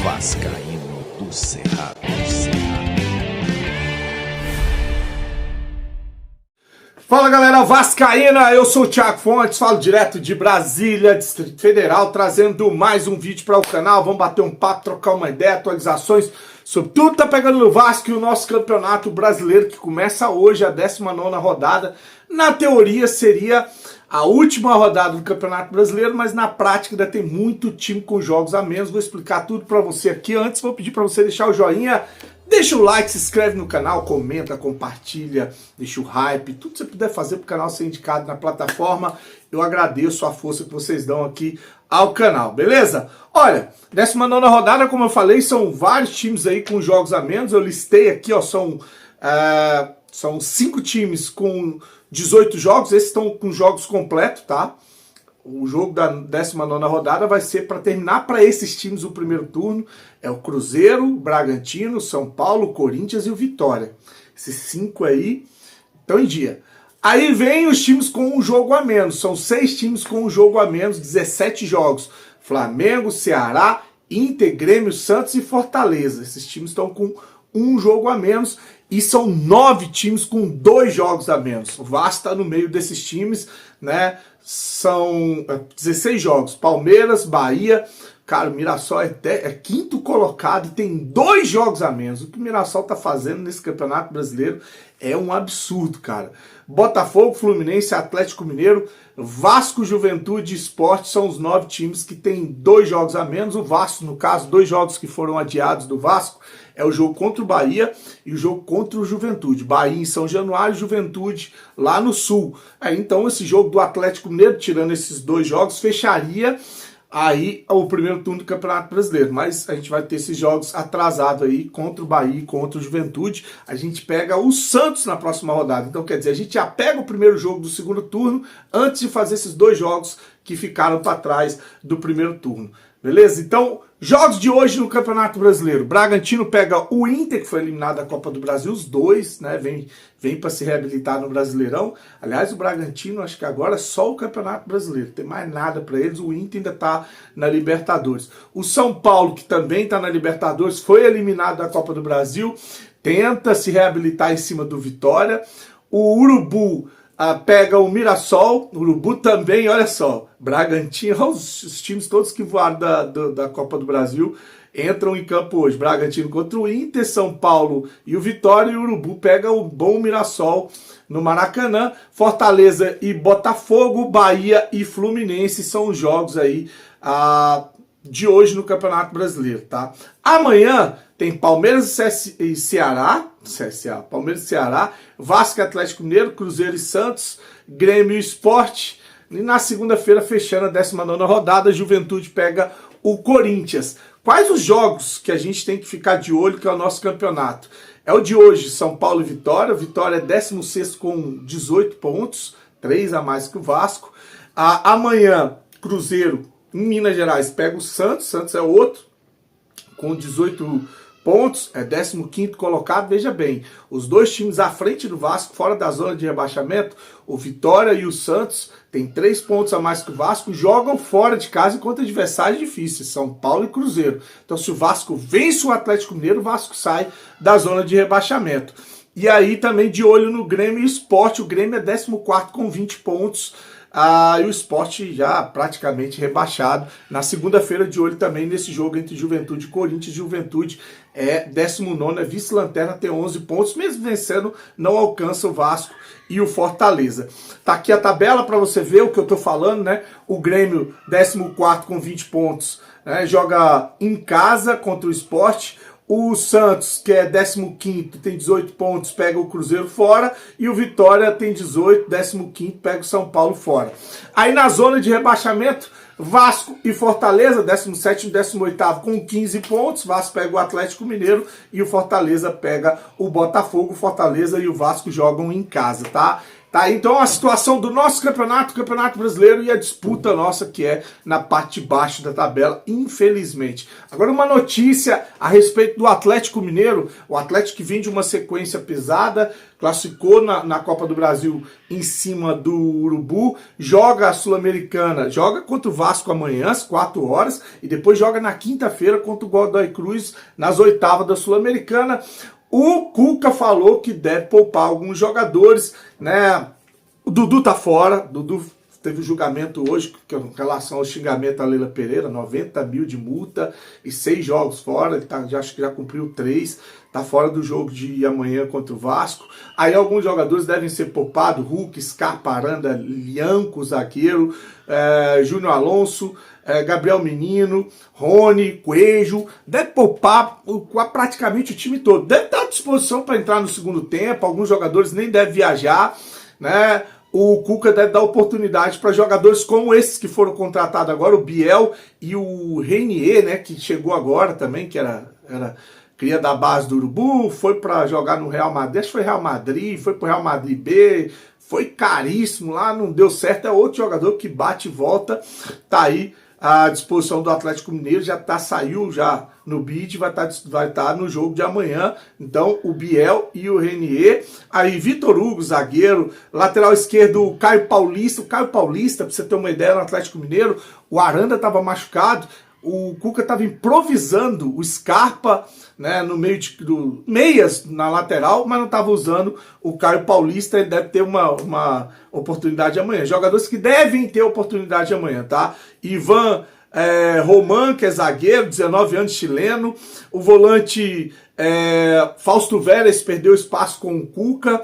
Vascaíno do Cerrado. Fala galera vascaína, eu sou o Thiago Fontes, falo direto de Brasília, Distrito Federal, trazendo mais um vídeo para o canal. Vamos bater um papo, trocar uma ideia, atualizações sobre tudo que tá pegando no Vasco e o nosso campeonato brasileiro, que começa hoje, a 19ª rodada. Na teoria seria a última rodada do Campeonato Brasileiro, mas na prática ainda tem muito time com jogos a menos. Vou explicar tudo para você aqui. Antes vou pedir para você deixar o joinha, deixa o like, se inscreve no canal, comenta, compartilha, deixa o hype, tudo que você puder fazer para o canal ser indicado na plataforma. Eu agradeço a força que vocês dão aqui ao canal, beleza? Olha, 19ª rodada, como eu falei, são vários times aí com jogos a menos. Eu listei aqui, ó, são 5 times com 18 jogos, esses estão com jogos completos, tá? O jogo da 19ª rodada vai ser para terminar para esses times o primeiro turno. É o Cruzeiro, o Bragantino, São Paulo, o Corinthians e o Vitória. Esses 5 aí estão em dia. Aí vem os times com um jogo a menos. São 6 times com um jogo a menos, 17 jogos. Flamengo, Ceará, Inter, Grêmio, Santos e Fortaleza. Esses times estão com um jogo a menos. E são 9 times com 2 jogos a menos. O Vasco está no meio desses times, né? São 16 jogos. Palmeiras, Bahia. Cara, o Mirassol é 5º colocado e tem 2 jogos a menos. O que o Mirassol tá fazendo nesse Campeonato Brasileiro é um absurdo, cara. Botafogo, Fluminense, Atlético Mineiro, Vasco, Juventude e Sport são os 9 times que tem 2 jogos a menos. O Vasco, no caso, 2 jogos que foram adiados do Vasco, é o jogo contra o Bahia e o jogo contra o Juventude. Bahia em São Januário, Juventude lá no Sul. Então esse jogo do Atlético Mineiro, tirando esses 2 jogos, fecharia aí o primeiro turno do Campeonato Brasileiro. Mas a gente vai ter esses jogos atrasados aí contra o Bahia e contra o Juventude. A gente pega o Santos na próxima rodada. Então quer dizer, a gente já pega o primeiro jogo do segundo turno antes de fazer esses 2 jogos que ficaram para trás do primeiro turno. Beleza? Então, jogos de hoje no Campeonato Brasileiro. Bragantino pega o Inter, que foi eliminado da Copa do Brasil, os 2, né? Vem para se reabilitar no Brasileirão. Aliás, o Bragantino, acho que agora é só o Campeonato Brasileiro. Não tem mais nada para eles. O Inter ainda está na Libertadores. O São Paulo, que também está na Libertadores, foi eliminado da Copa do Brasil. Tenta se reabilitar em cima do Vitória. O Urubu pega o Mirassol, o Urubu também, olha só, Bragantino, os times todos que voaram da Copa do Brasil entram em campo hoje. Bragantino contra o Inter, São Paulo e o Vitória, e o Urubu pega o bom Mirassol no Maracanã. Fortaleza e Botafogo, Bahia e Fluminense são os jogos aí de hoje no Campeonato Brasileiro, tá? Amanhã tem Palmeiras e Ceará, Palmeiras e Ceará, Vasco e Atlético Mineiro, Cruzeiro e Santos, Grêmio e Sport. E na segunda-feira, fechando a 19ª rodada, Juventude pega o Corinthians. Quais os jogos que a gente tem que ficar de olho, que é o nosso campeonato? É o de hoje, São Paulo e Vitória. Vitória é 16º com 18 pontos, 3 a mais que o Vasco. Amanhã, Cruzeiro em Minas Gerais pega o Santos. Santos é outro, com 18 pontos, é 15º colocado. Veja bem, os 2 times à frente do Vasco, fora da zona de rebaixamento, o Vitória e o Santos, tem 3 pontos a mais que o Vasco, jogam fora de casa contra adversários difíceis, São Paulo e Cruzeiro. Então se o Vasco vence o Atlético Mineiro, o Vasco sai da zona de rebaixamento. E aí também de olho no Grêmio e Sport. O Grêmio é 14º com 20 pontos. E o Sport já praticamente rebaixado. Na segunda-feira, de olho também nesse jogo entre Juventude e Corinthians. Juventude é 19º, é vice-lanterna, tem 11 pontos. Mesmo vencendo, não alcança o Vasco e o Fortaleza. Tá aqui a tabela para você ver o que eu tô falando, né? O Grêmio, 14º com 20 pontos, né? Joga em casa contra o Sport. O Santos, que é 15º, tem 18 pontos, pega o Cruzeiro fora. E o Vitória tem 18, 15º, pega o São Paulo fora. Aí na zona de rebaixamento, Vasco e Fortaleza, 17º e 18º com 15 pontos. Vasco pega o Atlético Mineiro e o Fortaleza pega o Botafogo. O Fortaleza e o Vasco jogam em casa, tá? Tá, então a situação do nosso campeonato, Campeonato Brasileiro, e a disputa nossa que é na parte de baixo da tabela, infelizmente. Agora uma notícia a respeito do Atlético Mineiro, o Atlético que vem de uma sequência pesada, classificou na Copa do Brasil em cima do Urubu, joga a Sul-Americana, joga contra o Vasco amanhã às 4 horas, e depois joga na quinta-feira contra o Godoy Cruz nas oitavas da Sul-Americana. O Cuca falou que deve poupar alguns jogadores, né? O Dudu tá fora, o Dudu teve um julgamento hoje com relação ao xingamento a Leila Pereira, 90 mil de multa e 6 jogos fora, ele tá, acho que já cumpriu 3, tá fora do jogo de amanhã contra o Vasco. Aí alguns jogadores devem ser poupados, Hulk, Scarpa, Aranda, Lianco, zagueiro, Júnior Alonso, Gabriel Menino, Rony, Coelho, deve poupar praticamente o time todo. Deve estar à disposição para entrar no segundo tempo, alguns jogadores nem devem viajar, né? O Cuca deve dar oportunidade para jogadores como esses que foram contratados agora, o Biel e o Renier, né, que chegou agora também, que era cria da base do Urubu, foi para jogar no Real Madrid, acho que foi Real Madrid, foi para o Real Madrid B, foi caríssimo lá, não deu certo, é outro jogador que bate e volta, tá aí à disposição do Atlético Mineiro, saiu já no bid, vai estar no jogo de amanhã. Então o Biel e o Renier, aí Vitor Hugo, zagueiro, lateral esquerdo o Caio Paulista, para você ter uma ideia, no Atlético Mineiro, o Aranda estava machucado, o Cuca estava improvisando o Scarpa, né, no meio do meias na lateral, mas não estava usando o Caio Paulista. Ele deve ter uma oportunidade amanhã. Jogadores que devem ter oportunidade amanhã, tá? Ivan Roman, que é zagueiro, 19 anos, chileno. O volante Fausto Vélez perdeu espaço com o Cuca.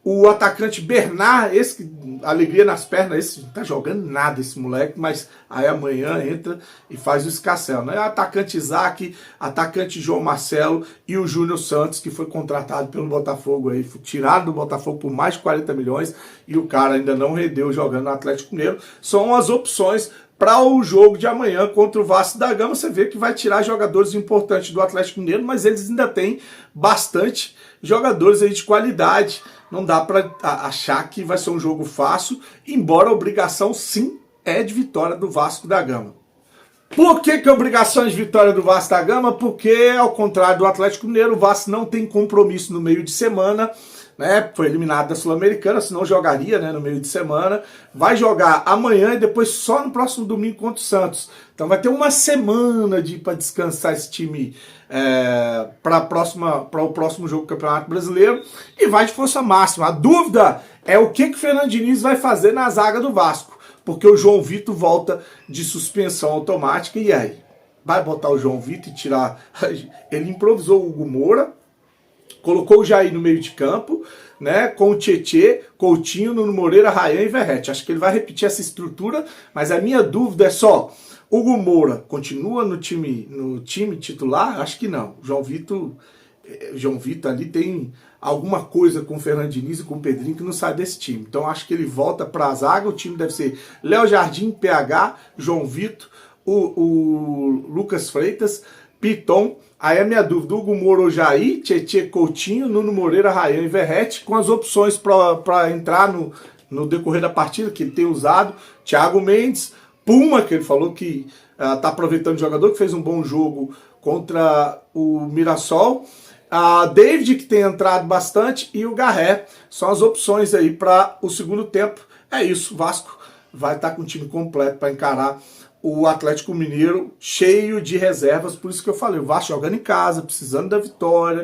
O atacante Bernard, esse que alegria nas pernas, esse não tá jogando nada esse moleque, mas aí amanhã entra e faz o escassel, né? Atacante Isaac, atacante João Marcelo e o Júnior Santos, que foi contratado pelo Botafogo aí, foi tirado do Botafogo por mais de 40 milhões e o cara ainda não rendeu jogando no Atlético Mineiro. São as opções para o jogo de amanhã contra o Vasco da Gama. Você vê que vai tirar jogadores importantes do Atlético Mineiro, mas eles ainda têm bastante jogadores aí de qualidade. Não dá para achar que vai ser um jogo fácil, embora a obrigação sim é de vitória do Vasco da Gama. Por que a obrigação é de vitória do Vasco da Gama? Porque, ao contrário do Atlético Mineiro, o Vasco não tem compromisso no meio de semana, né? Foi eliminado da Sul-Americana, senão jogaria, né, no meio de semana. Vai jogar amanhã e depois só no próximo domingo contra o Santos. Então vai ter uma semana para descansar esse time para o próximo jogo do Campeonato Brasileiro e vai de força máxima. A dúvida é o que o Fernando Diniz vai fazer na zaga do Vasco, porque o João Vitor volta de suspensão automática. E aí? Vai botar o João Vitor e tirar... Ele improvisou o Hugo Moura, colocou o Jair no meio de campo, né, com o Tietê, Coutinho, Nuno Moreira, Ryan e Verratti. Acho que ele vai repetir essa estrutura, mas a minha dúvida é só, Hugo Moura continua no time titular? Acho que não. João Vitor ali tem alguma coisa com o Fernando Diniz e com o Pedrinho que não sai desse time. Então acho que ele volta para a zaga, o time deve ser Léo Jardim, PH, João Vitor, o Lucas Freitas, Piton. Aí a minha dúvida, Hugo Moura ou Jair, Tietê, Coutinho, Nuno Moreira, Ryan e Verratti, com as opções para entrar no decorrer da partida, que ele tem usado, Thiago Mendes, Puma, que ele falou que está aproveitando o jogador, que fez um bom jogo contra o Mirassol, a David, que tem entrado bastante, e o Garré. São as opções aí para o segundo tempo. É isso, o Vasco vai estar com o time completo para encarar o Atlético Mineiro cheio de reservas. Por isso que eu falei, o Vasco jogando em casa, precisando da vitória,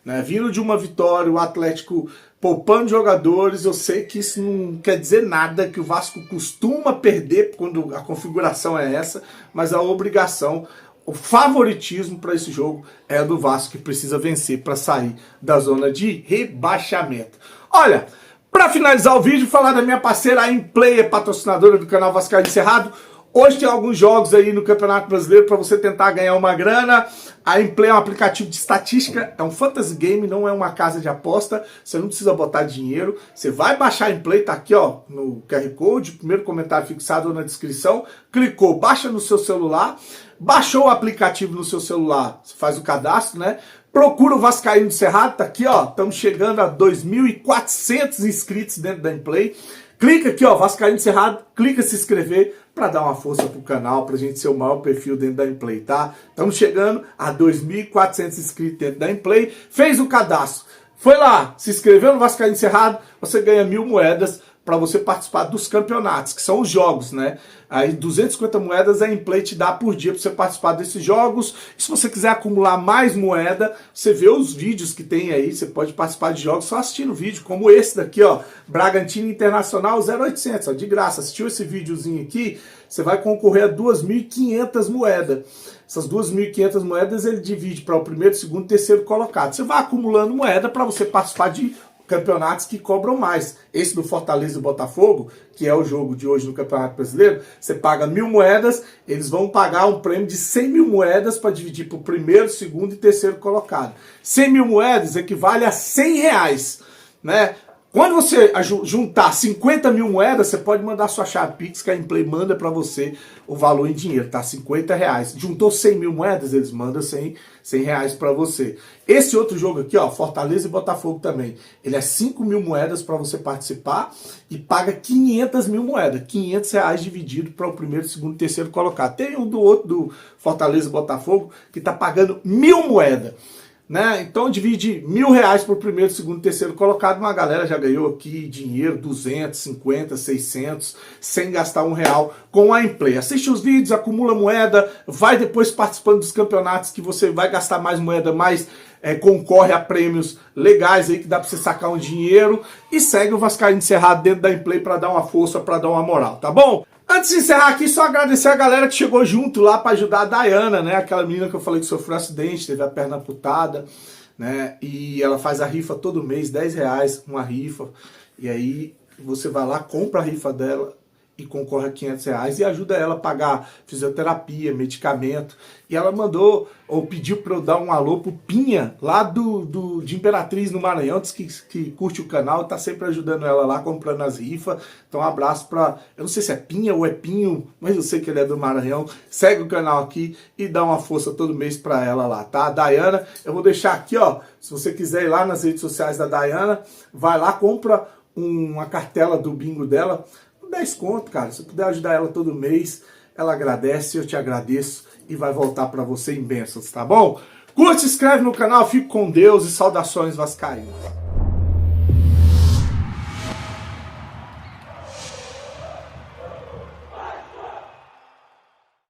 né? Vindo de uma vitória, o Atlético poupando jogadores. Eu sei que isso não quer dizer nada, que o Vasco costuma perder quando a configuração é essa, mas a obrigação, o favoritismo para esse jogo é do Vasco, que precisa vencer para sair da zona de rebaixamento. Olha, para finalizar o vídeo, falar da minha parceira Implayer, patrocinadora do canal Vascaíno Cerrado. Hoje tem alguns jogos aí no Campeonato Brasileiro para você tentar ganhar uma grana. A Implay é um aplicativo de estatística, é um fantasy game, não é uma casa de aposta. Você não precisa botar dinheiro. Você vai baixar a Implay, tá aqui ó, no QR Code, primeiro comentário fixado na descrição. Clicou, baixa no seu celular. Baixou o aplicativo no seu celular, você faz o cadastro, né? Procura o Vascaíno do Cerrado, tá aqui ó, estamos chegando a 2.400 inscritos dentro da Implay. Clica aqui, ó, Vascaíno do Cerrado, clica em se inscrever para dar uma força pro canal, pra gente ser o maior perfil dentro da Implay, tá? Estamos chegando a 2.400 inscritos dentro da Implay. Fez o cadastro, foi lá, se inscreveu no Vascaíno do Cerrado, você ganha 1.000 moedas para você participar dos campeonatos, que são os jogos, né? Aí 250 moedas a Implay te dá por dia para você participar desses jogos. E se você quiser acumular mais moeda, você vê os vídeos que tem aí, você pode participar de jogos só assistindo vídeo, como esse daqui, ó, Bragantino Internacional 0800, ó, de graça. Assistiu esse videozinho aqui, você vai concorrer a 2.500 moedas. Essas 2.500 moedas ele divide para o primeiro, segundo e terceiro colocado. Você vai acumulando moeda para você participar de campeonatos que cobram mais. Esse do Fortaleza e Botafogo, que é o jogo de hoje no Campeonato Brasileiro, você paga 1.000 moedas, eles vão pagar um prêmio de 100.000 moedas para dividir para o primeiro, segundo e terceiro colocado. 100.000 moedas equivale a R$100, né? Quando você juntar 50.000 moedas, você pode mandar sua chave Pix, que a Implay manda para você o valor em dinheiro, tá? R$50. Juntou 100.000 moedas, eles mandam R$100 para você. Esse outro jogo aqui, ó, Fortaleza e Botafogo também, ele é 5.000 moedas para você participar e paga 500.000 moedas. R$500 dividido para o primeiro, segundo e terceiro colocado. Tem um do outro, do Fortaleza e Botafogo, que tá pagando 1.000 moedas. Né? Então divide R$1.000 para o primeiro, segundo e terceiro colocado. Uma galera já ganhou aqui dinheiro, 250, 600, sem gastar R$1 com a Implay. Assiste os vídeos, acumula moeda, vai depois participando dos campeonatos que você vai gastar mais moeda, mais concorre a prêmios legais aí que dá para você sacar um dinheiro. E segue o Vascaíno do Cerrado dentro da Implay para dar uma força, para dar uma moral, tá bom? Antes de encerrar aqui, só agradecer a galera que chegou junto lá para ajudar a Dayana, né? Aquela menina que eu falei que sofreu um acidente, teve a perna amputada, né? E ela faz a rifa todo mês, R$10, uma rifa. E aí você vai lá, compra a rifa dela e concorre a R$500 e ajuda ela a pagar fisioterapia, medicamento. E ela mandou, ou pediu para eu dar um alô pro Pinha, lá de Imperatriz, no Maranhão, que curte o canal, tá sempre ajudando ela lá, comprando as rifas. Então um abraço pra, eu não sei se é Pinha ou é Pinho, mas eu sei que ele é do Maranhão. Segue o canal aqui e dá uma força todo mês pra ela lá, tá? A Dayana, eu vou deixar aqui, ó, se você quiser ir lá nas redes sociais da Dayana, vai lá, compra uma cartela do bingo dela, 10 conto, cara. Se puder ajudar ela todo mês, ela agradece, eu te agradeço e vai voltar para você em bênçãos, tá bom? Curte, se inscreve no canal, fique com Deus e saudações vascaínas.